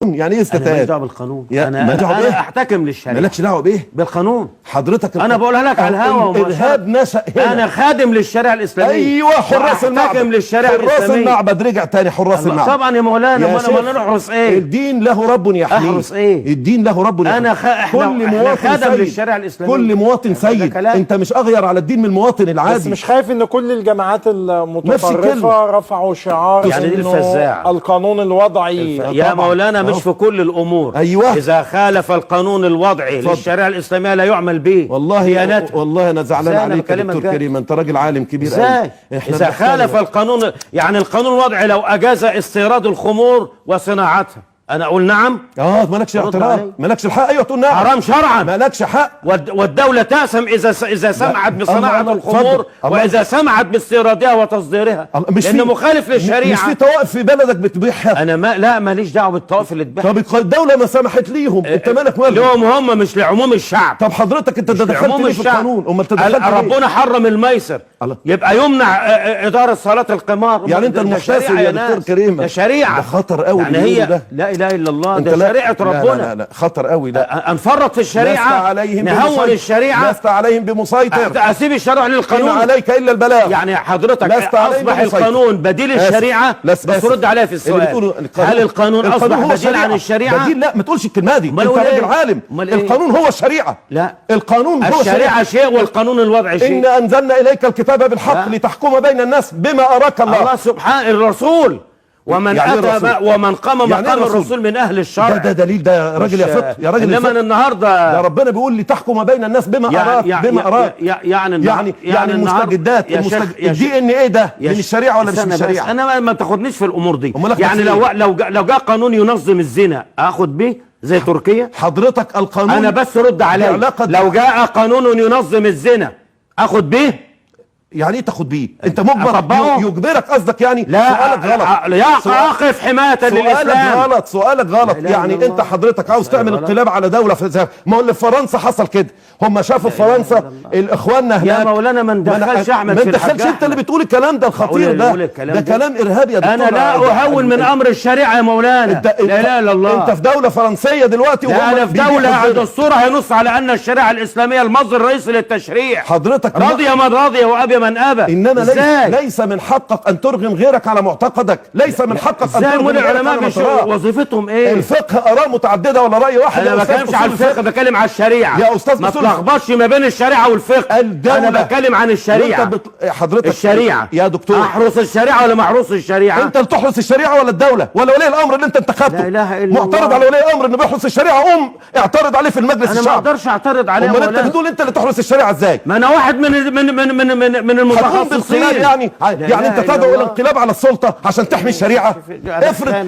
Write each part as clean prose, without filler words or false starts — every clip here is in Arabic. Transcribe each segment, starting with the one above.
يعني ايه انا ماليش استتاب؟ دعوه بالقانون، انا احتكم للشريعه. مالكش دعوه بايه؟ بالقانون. حضرتك انا بقولها لك على الهوا. الارهاب نشأ هنا. انا خادم للشريعه الاسلاميه. ايوه حراس المعبد. احتكم للشريعه الاسلاميه. حراس المعبد رجع تاني حراس المعبد. طبعا يا مولانا، ما نحرس ايه؟ الدين له رب يحميه. احرس ايه؟ الدين له رب يحميه. احنا خادم للشريعه الاسلاميه. كل مواطن سيد. انت مش اغير على الدين من المواطن العادي. بس مش خايف ان كل الجماعات المتطرفه رفعوا شعار يعني دي الفزاعه القانون الوضعي يا مولانا؟ مش في كل الامور. ايوه اذا خالف القانون الوضعي للشريعه الاسلاميه لا يعمل به. والله انا زعلان عليك يا دكتور كريم، انت راجل عالم كبير ازاي؟ اذا خالف القانون، يعني القانون الوضعي لو اجاز استيراد الخمور وصناعتها انا اقول نعم. مالكش اعتراض، مالكش الحق. ايوه تقول نعم. حرام شرعا. مالكش حق. والدوله تأثم اذا سمعت بصناعه الخمور واذا سمعت باستيرادها وتصديرها، لانه مخالف للشريعه. مش في طوائف في بلدك بتبيعها؟ انا ماليش دعوه بالطوائف اللي تبيعها. طب الدوله ما سمحت ليهم، انت مالك مالهم؟ لهم هم، مش لعموم الشعب. طب حضرتك انت دخلت ليه في القانون؟ امال تدخلت ربنا حرم الميسر، يبقى يمنع اداره صالات القمار. يعني انت المحتسب يا دكتور كريم؟ ده شريعه. ده خطر قوي. يعني هي لا اله الا الله، ده شريعه ربنا. لا خطر قوي. لا انفرط في الشريعه، نهون الشريعه، لست عليهم بمسيطر. اسيب الشرع للقانون. إن عليك الا البلاغ. يعني حضرتك اصبح القانون بديل الشريعه؟ بس رد عليها في السؤال، هل القانون اصبح بديل عن الشريعه؟ بديل؟ لا ما تقولش الكلمه دي، انت راجل عالم. القانون هو الشريعه. لا، القانون هو الشريعه شيء والقانون الوضعي شيء. إن أنزلنا إليك الكتاب بالحق لتحكم بين الناس بما أراك الله. سبحان الرسول، ومن أتى ومن قام مقام الرسول من أهل الشرع. ده دليل، ده يا راجل يا فقه، يا راجل. إنما النهارده ده ربنا بيقول لتحكم بين الناس بما أراك، بما أراك. يعني المستجدات، الدي ان ايه ده من الشريعة ولا مش من الشريعة؟ أنا ما تاخدنيش في الأمور دي. يعني لو جاء قانون ينظم الزنا آخد بيه زي تركيا؟ حضرتك القانون، أنا بس رد عليا، لو جاء قانون ينظم الزنا آخد بيه؟ يعني ايه تاخد بيه؟ انت مجبر يجبرك قصدك يعني؟ لا، سؤالك غلط. اقف حماية للإسلام. سؤالك غلط. يعني انت حضرتك عاوز تعمل انقلاب على دولة ما هو اللي في فرنسا حصل كده. هم شافوا في فرنسا الاخواننا هناك. يا مولانا ما ندخلش احمد في الحاجة. ما تدخلش انت اللي بتقول الكلام ده الخطير ده كلام ارهابي يا دكتور. انا لا اهون من امر الشريعة يا مولانا. لا اله الا الله. انت في دولة فرنسية دلوقتي، لا، انا في دولة دستورها ينص على ان الشريعة الاسلامية المصدر الرئيسي للتشريع. حضرتك رضي من رضي وابي من ابى. انما ليس من حقك ان ترغم غيرك على معتقدك. ليس من حقك ان ترغم غيرك على العلماء وظيفتهم ايه؟ الفقه اراء متعدده ولا راي واحد؟ انا ما بتكلمش على الفقه، بتكلم على الشريعه يا استاذ. ما تلخبطش ما بين الشريعه والفقه. انا بتكلم عن الشريعه. حضرتك الشريعه يا دكتور، احرس الشريعه ولا ما احرسش الشريعه؟ انت اللي تحرس الشريعه ولا الدوله ولا ولي الامر اللي انت انتخبته؟ لا اله الا معترض الله. على ولي الامر انه بيحرس الشريعه، اعترض عليه في المجلس الشعبي. انا ما اقدرش اعترض عليه. امال انت بتقول انت اللي تحرس الشريعه ازاي؟ ما انا واحد من المتخصصين. يعني انت تدعو الى انقلاب على السلطه عشان تحمي الشريعه؟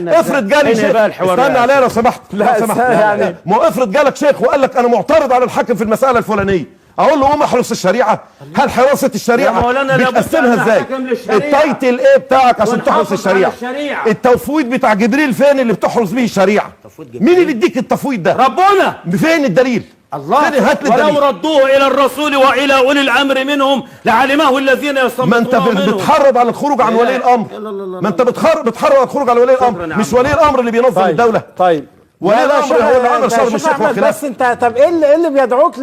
افرض جالي شيخ، استنى عليا لو سمحت. لا سمحت يعني، ما افرض جالك شيخ وقال لك انا معترض على الحاكم في المساله الفلانيه، اقول له قوم احرس الشريعه؟ هل حراسه الشريعه بتقسمها ازاي؟ التايتل ايه بتاعك عشان تحرس الشريعه؟ التفويض بتاع جبريل فين اللي بتحرس بيه الشريعه؟ مين اللي يديك التفويض ده؟ ربنا. فين الدليل؟ الله. ولو ردوه الى الرسول والى اولي الامر منهم لعلمه الذين يستنبطونه. ما انت بتحرض على الخروج عن ولي الامر. ما انت بتحرض على الخروج على ولي الامر، مش ولي الامر اللي بينظم الدوله. طيب ولي الامر هو اللي عمل شرم الشيخ وخلافه. بس انت طب ايه اللي بيدعوك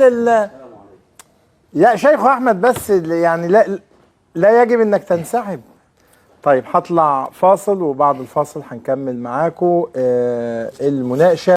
يا شيخ احمد؟ بس يعني لا يجب انك تنسحب. طيب هطلع فاصل، وبعد الفاصل هنكمل معاكم المناقشه.